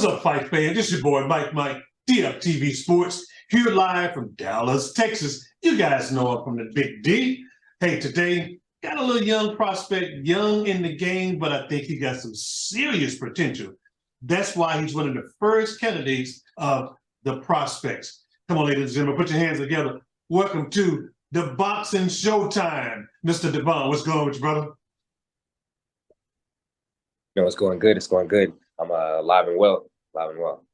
What's up, fight fan? This is your boy Mike, DFTV Sports, here live from Dallas, Texas. You guys know I'm from the Big D. Hey, today, got a little young prospect, young in the game, but I think he got some serious potential. That's why he's one of the first candidates of the prospects. Come on, ladies and gentlemen, put your hands together. Welcome to the Boxing Showtime. Mr. Devon, what's going on with you, brother? No, it's going good. It's going good. I'm live and well. Live and well.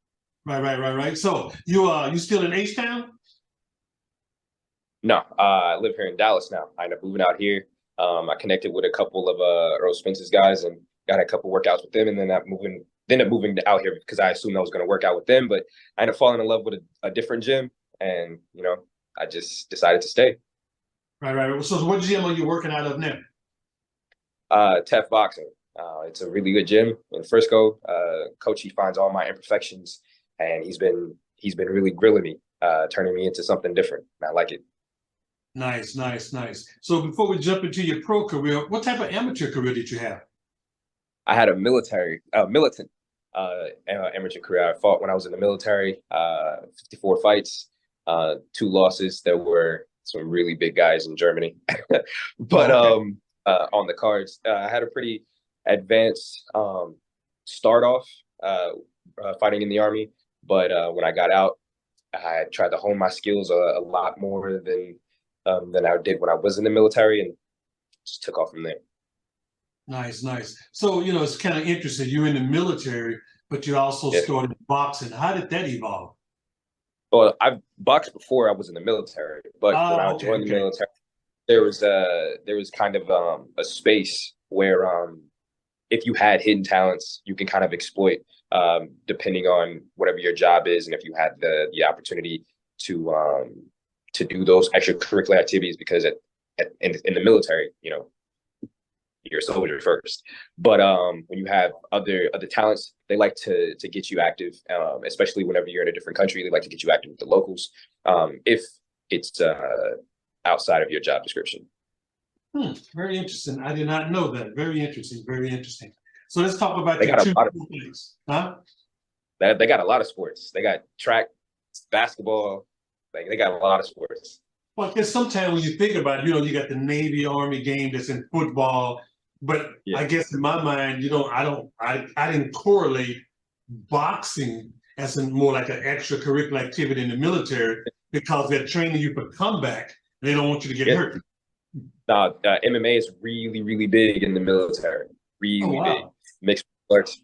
Right. So you still in H-Town? No, I live here in Dallas now. I ended up moving out here. I connected with a couple of Earl Spence's guys and got a couple workouts with them, and then ended up moving out here because I assumed I was going to work out with them. But I ended up falling in love with a different gym, and I just decided to stay. Right. So what gym are you working out of now? TEF Boxing. It's a really good gym in Frisco. Coach, he finds all my imperfections, and he's been really grilling me, turning me into something different. And I like it. Nice. So before we jump into your pro career, what type of amateur career did you have? I had a militant amateur career. I fought when I was in the military, 54 fights, 2 losses. There were some really big guys in Germany, but okay. On the cards, I had a pretty advanced start off fighting in the Army, but when I got out, I tried to hone my skills a lot more than I did when I was in the military, and just took off from there. Nice. So it's kind of interesting. You're in the military, but you also started boxing. How did that evolve? Well, I've boxed before I was in the military, but when I joined the military, there was kind of a space where if you had hidden talents, you can kind of exploit, depending on whatever your job is, and if you had the opportunity to do those extracurricular activities, because in the military, you're a soldier first. But when you have other talents, they like to get you active, especially whenever you're in a different country. They like to get you active with the locals, if it's outside of your job description. Very interesting. I did not know that. Very interesting. So let's talk about your two things. Huh? They got a lot of sports. They got track, basketball. Like, they got a lot of sports. Well, because sometimes when you think about it, you got the Navy Army game that's in football, but I guess in my mind, I didn't correlate boxing as more like an extracurricular activity in the military, because they're training you for comeback. They don't want you to get hurt. No, MMA is really, really big in the military. Really big. Mixed arts,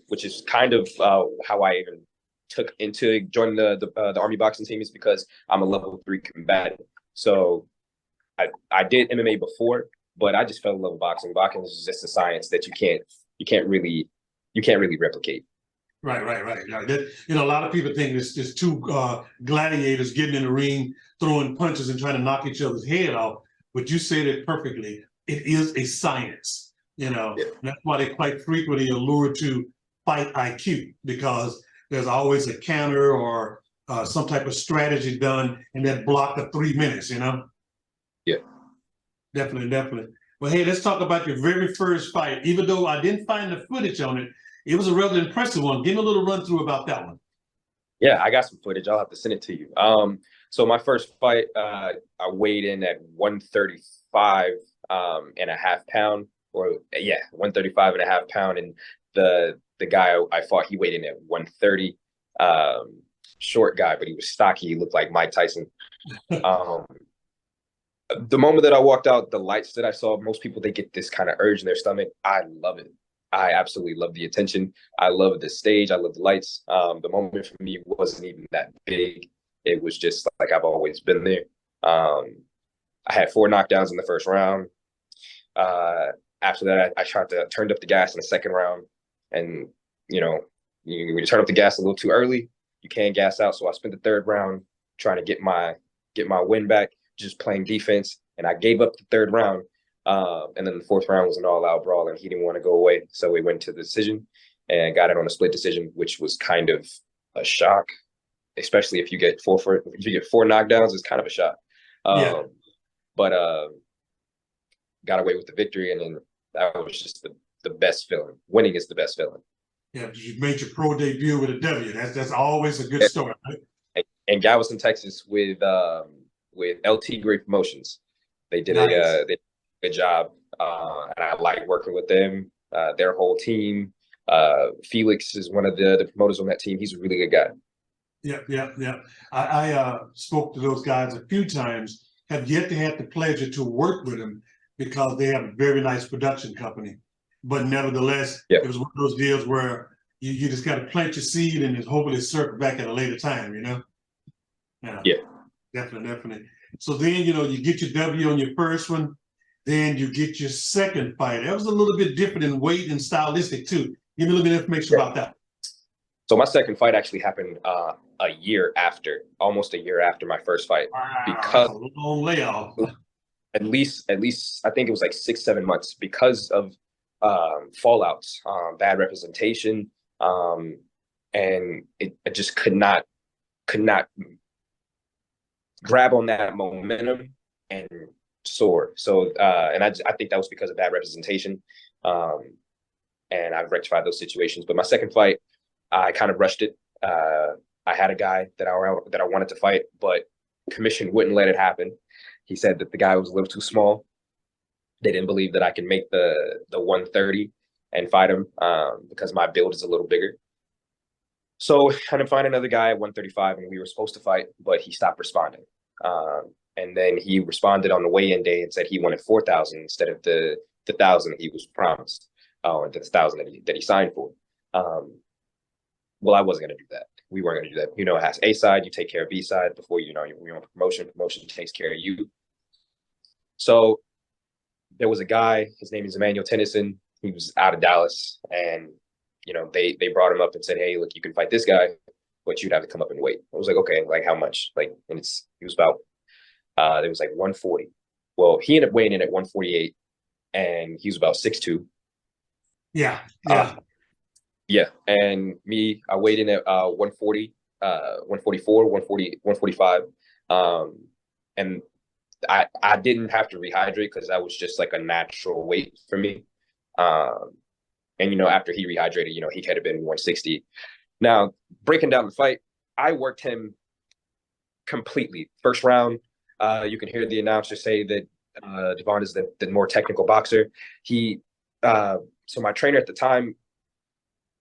which is kind of how I even took into joining the Army boxing team, is because I'm a level 3 combatant. So I did MMA before, but I just fell in love with boxing. Boxing is just a science that you can't really replicate. Right. A lot of people think there's two gladiators getting in the ring, throwing punches and trying to knock each other's head off. But you said it perfectly. It is a science, That's why they quite frequently allure to fight IQ, because there's always a counter or some type of strategy done in that block of 3 minutes, Yeah. Definitely. Well, hey, let's talk about your very first fight. Even though I didn't find the footage on it, it was a rather impressive one. Give me a little run through about that one. Yeah, I got some footage. I'll have to send it to you. So my first fight, I weighed in at 135 and a half pound, 135 and a half pound. And the guy I fought, he weighed in at 130. Short guy, but he was stocky. He looked like Mike Tyson. The moment that I walked out, the lights that I saw, most people, they get this kind of urge in their stomach. I love it. I absolutely love the attention. I love the stage. I love the lights. The moment for me wasn't even that big. It was just like I've always been there. I had 4 knockdowns in the first round. After that, I turned up the gas in the second round. And, when you turn up the gas a little too early, you can gas out. So I spent the third round trying to get my win back, just playing defense. And I gave up the third round. And then the fourth round was an all-out brawl, and he didn't want to go away. So we went to the decision and got it on a split decision, which was kind of a shock, especially if you get 4 knockdowns. It's kind of a shock. But got away with the victory, and then that was just the best feeling. Winning is the best feeling. Yeah, you made your pro debut with a W. That's always a good story, right? In Galveston, Texas, with LT Great Promotions. Nice. They did a good job, and I like working with them. Their whole team. Felix is one of the promoters on that team. He's a really good guy. Yeah. I spoke to those guys a few times. Have yet to have the pleasure to work with them because they have a very nice production company. But nevertheless, Yeah. it was one of those deals where you just got to plant your seed and hopefully circle back at a later time, you know? Yeah. Definitely. So then, you get your W on your first one, then you get your second fight. That was a little bit different in weight and stylistic too. Give me a little bit of information about that. So my second fight actually happened almost a year after my first fight. Wow, because that's a long layoff. at least I think it was like 6-7 months because of fallouts, bad representation, and I just could not grab on that momentum and soar. So and I think that was because of bad representation, and I've rectified those situations. But my second fight, I kind of rushed it. I had a guy that I wanted to fight, but commission wouldn't let it happen. He said that the guy was a little too small. They didn't believe that I could make the 130 and fight him because my build is a little bigger. So I had to find another guy at 135, and we were supposed to fight, but he stopped responding. And then he responded on the weigh-in day and said he wanted 4,000 instead of the 1,000 he was promised, or the 1,000 that he signed for. Well, I wasn't going to do that. We weren't going to do that. It has A side, you take care of B side before you're on promotion. Promotion takes care of you. So there was a guy, his name is Emmanuel Tennyson. He was out of Dallas, and they brought him up and said, "Hey, look, you can fight this guy, but you'd have to come up and weight." I was like, "Okay, like how much?" And he was about it was like 140. Well, he ended up weighing in at 148, and he was about 6'2". Yeah. Yeah, and me, I weighed in at 140, 144, 140, 145, and I didn't have to rehydrate because that was just like a natural weight for me. And after he rehydrated, he could have been 160. Now, breaking down the fight, I worked him completely. First round, you can hear the announcer say that Devon is the more technical boxer. So my trainer at the time,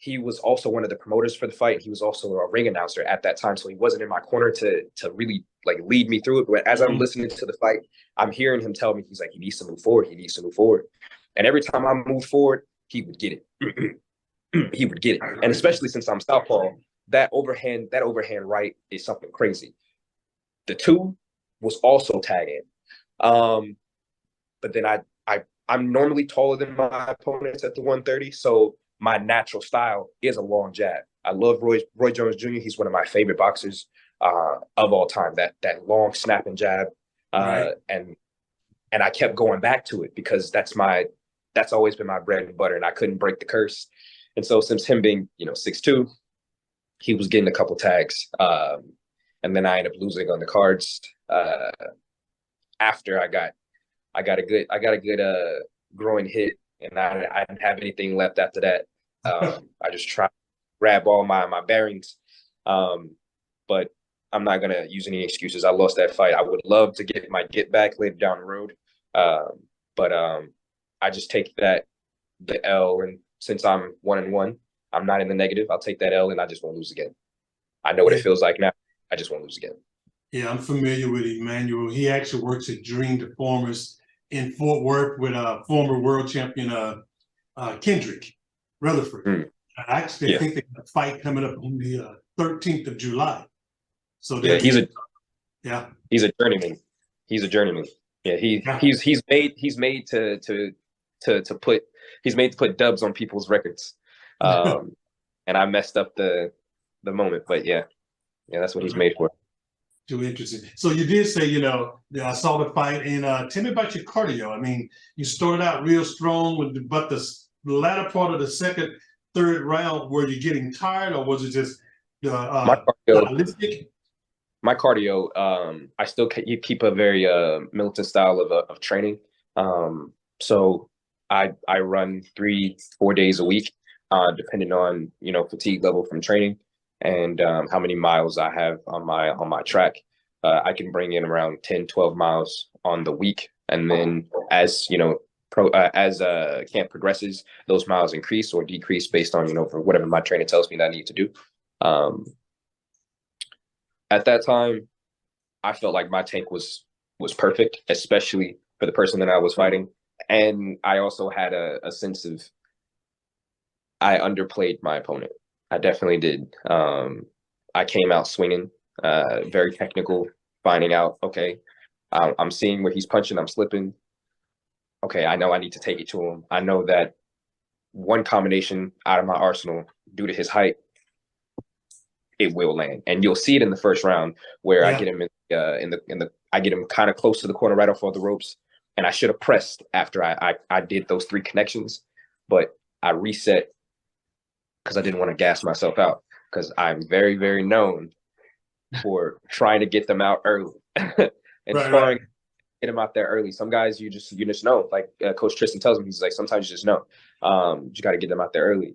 he was also one of the promoters for the fight. He was also a ring announcer at that time, so he wasn't in my corner to really like lead me through it. But as I'm listening to the fight, I'm hearing him tell me, he's like, he needs to move forward. He needs to move forward. And every time I moved forward, he would get it. He would get it. And especially since I'm southpaw, that overhand right is something crazy. The two was also tagging. But then I'm normally taller than my opponents at the 130, so my natural style is a long jab. I love Roy Jones Jr. He's one of my favorite boxers of all time. That long snapping jab, Right. and I kept going back to it because that's always been my bread and butter, and I couldn't break the curse. And so since him being 6'2", he was getting a couple tags, and then I ended up losing on the cards after I got a good groin hit, and I didn't have anything left after that. I just tried to grab all my bearings, but I'm not gonna use any excuses. I lost that fight. I would love to get back later down the road, but I just take the L, and since I'm 1-1, I'm not in the negative. I'll take that L, and I just won't lose again. I know what it feels like now. I just won't lose again. Yeah, I'm familiar with Emmanuel. He actually works at Dream Deformers in Fort Worth with former world champion Kendrick Rutherford. I actually think they have a fight coming up on the 13th of July. So yeah, he's a journeyman. He's made to put dubs on people's records. And I messed up the moment, but yeah, that's what he's made for. Too interesting. So you did say, I saw the fight, and tell me about your cardio. I mean, you started out real strong, but the latter part of the second, third round, were you getting tired, or was it just stylistic? My cardio, I still keep a very militant style of training. So I run 3-4 days a week. depending on, fatigue level from training and how many miles I have on my track. I can bring in around 10, 12 miles on the week. And then as, as camp progresses, those miles increase or decrease based on, for whatever my trainer tells me that I need to do. At that time, I felt like my tank was perfect, especially for the person that I was fighting. And I also had a sense of I underplayed my opponent. I definitely did. I came out swinging, very technical, finding out, okay, I'm seeing where he's punching, I'm slipping. Okay, I know I need to take it to him. I know that one combination out of my arsenal, due to his height, it will land, and you'll see it in the first round where I get him I get him kind of close to the corner, right off of the ropes, and I should have pressed after I did those 3 connections, but I reset because I didn't want to gas myself out because I'm very, very known for trying to get them out early and sparring. Right. Get them out there early. Some guys you just know, like Coach Tristan tells me, he's like, sometimes you just know. You got to get them out there early.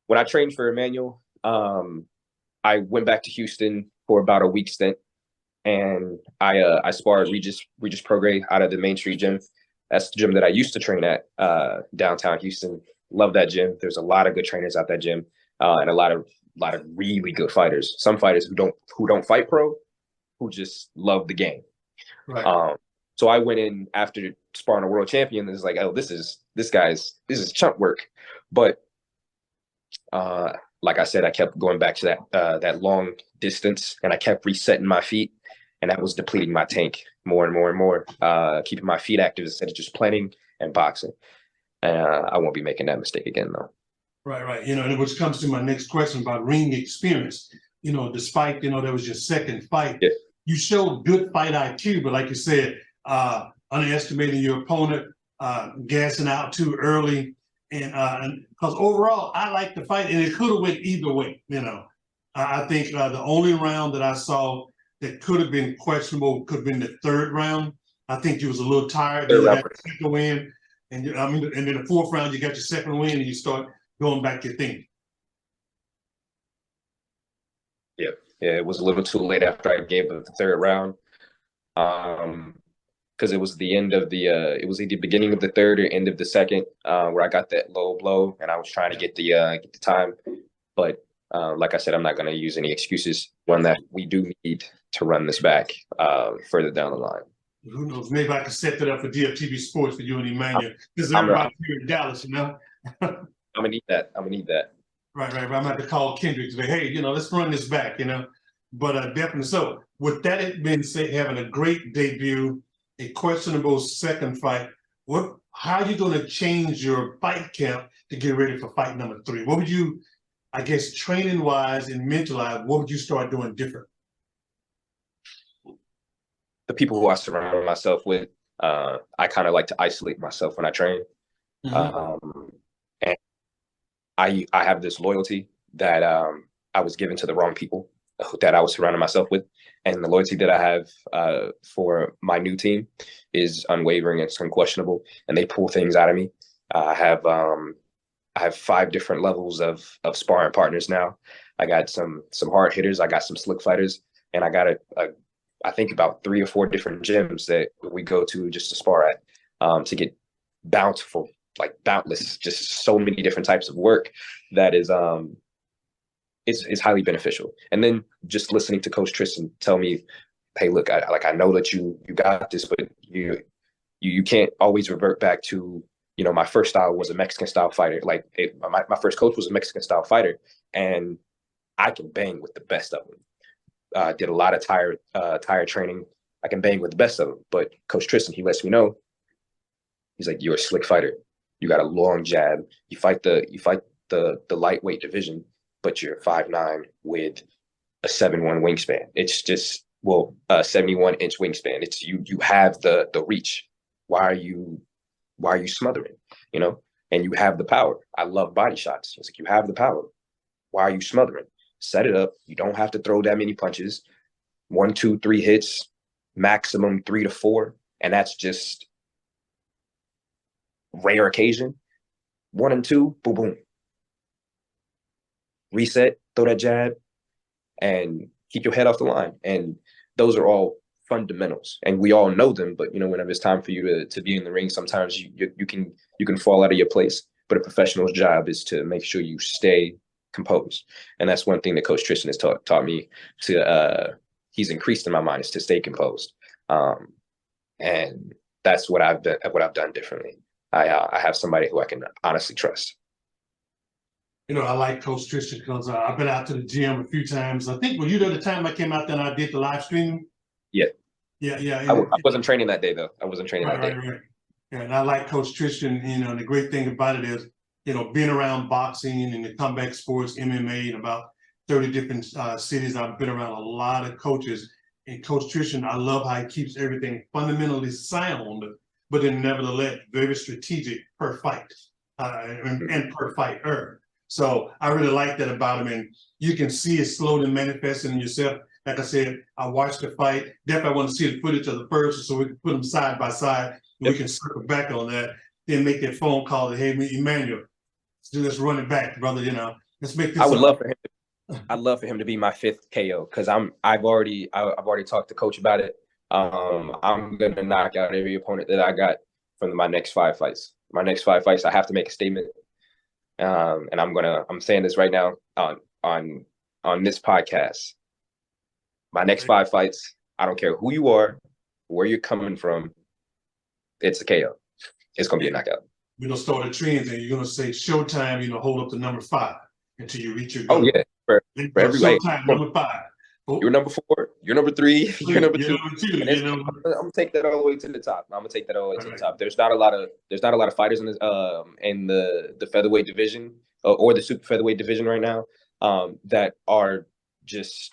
When I trained for Emmanuel, I went back to Houston for about a week stint, and I sparred Regis Prograis out of the Main Street gym. That's the gym that I used to train at downtown Houston. Love that gym. There's a lot of good trainers at that gym, and a lot of really good fighters. Some fighters who don't fight pro, who just love the game. Right. So I went in after sparring a world champion, and it's like, oh, this is chump work. But like I said, I kept going back to that long distance, and I kept resetting my feet, and that was depleting my tank more and more and more, keeping my feet active instead of just planning and boxing. And I won't be making that mistake again, though. Right. And which comes to my next question about ring experience. Despite, that was your second fight, yeah, you showed good fight IQ, but like you said, underestimating your opponent, gassing out too early. And because overall, I like the fight, and it could have went either way. I think the only round that I saw that could have been questionable could have been the 3rd round. I think you was a little tired. Then you got the 2nd win, and then the 4th round you got your 2nd win, and you start going back to your thing. Yeah, it was a little too late after I gave the 3rd round. Because it was the end of it was either beginning of the 3rd or end of the 2nd, where I got that low blow, and I was trying to get the time. But like I said, I'm not going to use any excuses. One that we do need to run this back further down the line. Who knows? Maybe I can set that up for DFTV Sports for you and Emmanuel. Because everybody here in Dallas, I'm gonna need that. Right. I'm gonna have to call Kendrick today. Hey, let's run this back. But definitely. So with that being said, having a great debut, a questionable 2nd fight, how are you going to change your fight camp to get ready for fight number 3? What would you, I guess, training wise and mental wise, what would you start doing different? The people who I surround myself with, I kind of like to isolate myself when I train. Mm-hmm. And I have this loyalty that I was given to the wrong people that I was surrounding myself with. And the loyalty that I have for my new team is unwavering. It's unquestionable, and they pull things out of me. I have 5 different levels of sparring partners now. I got some hard hitters. I got some slick fighters, and I got I think about 3 or 4 different gyms that we go to just to spar at, to get bountiful, like boundless, just so many different types of work that is is highly beneficial. And then just listening to Coach Tristan tell me, hey, look, I know that you got this, but you can't always revert back to, my first style was a Mexican style fighter. Like my first coach was a Mexican style fighter, and I can bang with the best of them. Did a lot of tire training. I can bang with the best of them. But Coach Tristan, he lets me know, he's like, you're a slick fighter. You got a long jab. You fight the lightweight division, but you're 5'9" with a 7'1" wingspan. It's just, a 71-inch wingspan. It's you have the reach. Why are you smothering? And you have the power. I love body shots. It's like, you have the power. Why are you smothering? Set it up. You don't have to throw that many punches. 1, 2, 3 hits, maximum 3 to 4. And that's just rare occasion. 1 and 2, boom, boom. reset, throw that jab, and keep your head off the line. And those are all fundamentals, and we all know them. But whenever it's time for you to be in the ring, sometimes you can fall out of your place. But a professional's job is to make sure you stay composed, and that's one thing that Coach Tristan has taught me to. He's increased in my mind is to stay composed, and that's what I've done differently. I have somebody who I can honestly trust. I like Coach Tristan because I've been out to the gym a few times. I think, were you there the time I came out there and I did the live streaming? Yeah. Yeah. I wasn't training that day, though. I wasn't training that day. Right. Yeah, and I like Coach Tristan, and the great thing about it is, being around boxing and the combat sports, MMA, in about 30 different cities, I've been around a lot of coaches. And Coach Tristan, I love how he keeps everything fundamentally sound, but then nevertheless very strategic per fight and per fighter. So I really like that about him, and you can see it slowly manifesting in yourself. Like I said, I watched the fight. Definitely want to see the footage of the first, so we can put them side by side. And we can circle back on that, then make that phone call to, hey, Emmanuel, let's run it back, brother. Let's make this. I would love for him. I'd love for him to be my 5th KO because I've already talked to Coach about it. I'm gonna knock out every opponent that I got from my next 5 fights. My next 5 fights, I have to make a statement. And I'm saying this right now on this podcast. My next 5 fights, I don't care who you are, where you're coming from, it's a KO. It's gonna be a knockout. We're gonna start a trend, and you're gonna say Showtime, hold up to number 5 until you reach your goal. Oh yeah, for everybody. Showtime number 5. You're number 4. You're number 3. You're number 2. I'm gonna take that all the way to the top. I'm gonna take that all the way to the top. There's not a lot of fighters in the featherweight division or the super featherweight division right now that are just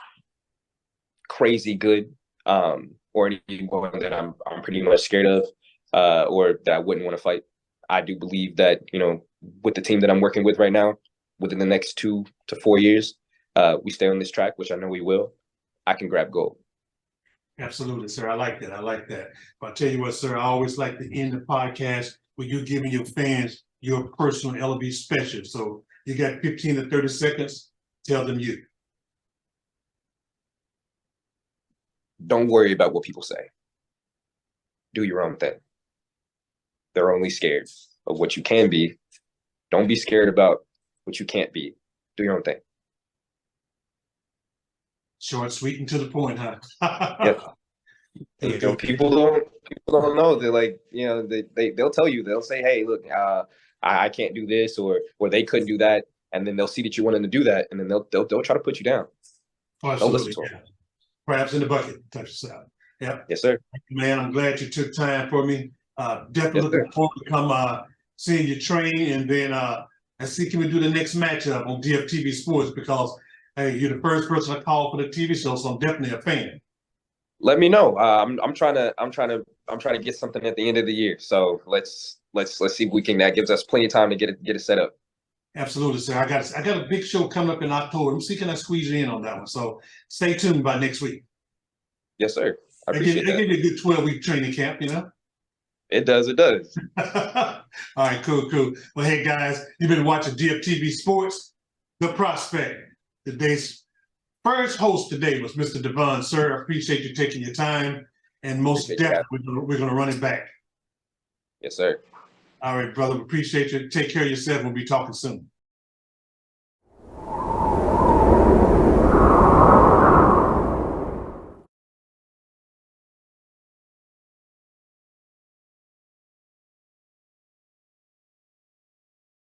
crazy good, or anyone that I'm pretty much scared of, or that I wouldn't want to fight. I do believe that with the team that I'm working with right now, within the next 2 to 4 years, we stay on this track, which I know we will. I can grab gold. Absolutely, sir. I like that. But I'll tell you what, sir, I always like to end the podcast with you giving your fans your personal LB special. So you got 15 to 30 seconds. Tell them you. Don't worry about what people say. Do your own thing. They're only scared of what you can be. Don't be scared about what you can't be. Do your own thing. Short, sweet, and to the point, huh? Yep. People don't know. They're like, they'll tell you. They'll say, hey, look, I can't do this, or they couldn't do that, and then they'll see that you wanted to do that, and then they'll try to put you down. Oh, don't listen to them. Perhaps in the bucket type of stuff. Yep. Yes, sir. Man, I'm glad you took time for me. Definitely looking forward to come seeing you train, and then let's see, can we do the next matchup on DFTV Sports, because hey, you're the first person I call for the TV show, so I'm definitely a fan. Let me know. I'm trying to get something at the end of the year. So let's see if we can. That gives us plenty of time to get it set up. Absolutely, sir. I got a big show coming up in October. I'm see can I squeeze you in on that one. So stay tuned by next week. Yes, sir. I give you a good 12-week training camp, It does. All right, cool. Well, hey guys, you've been watching DFTV Sports, The Prospect. Today's first host today was Mr. Devon. Sir, I appreciate you taking your time, and most definitely we're going to run it back. Yes, sir. All right, brother. Appreciate you. Take care of yourself. We'll be talking soon.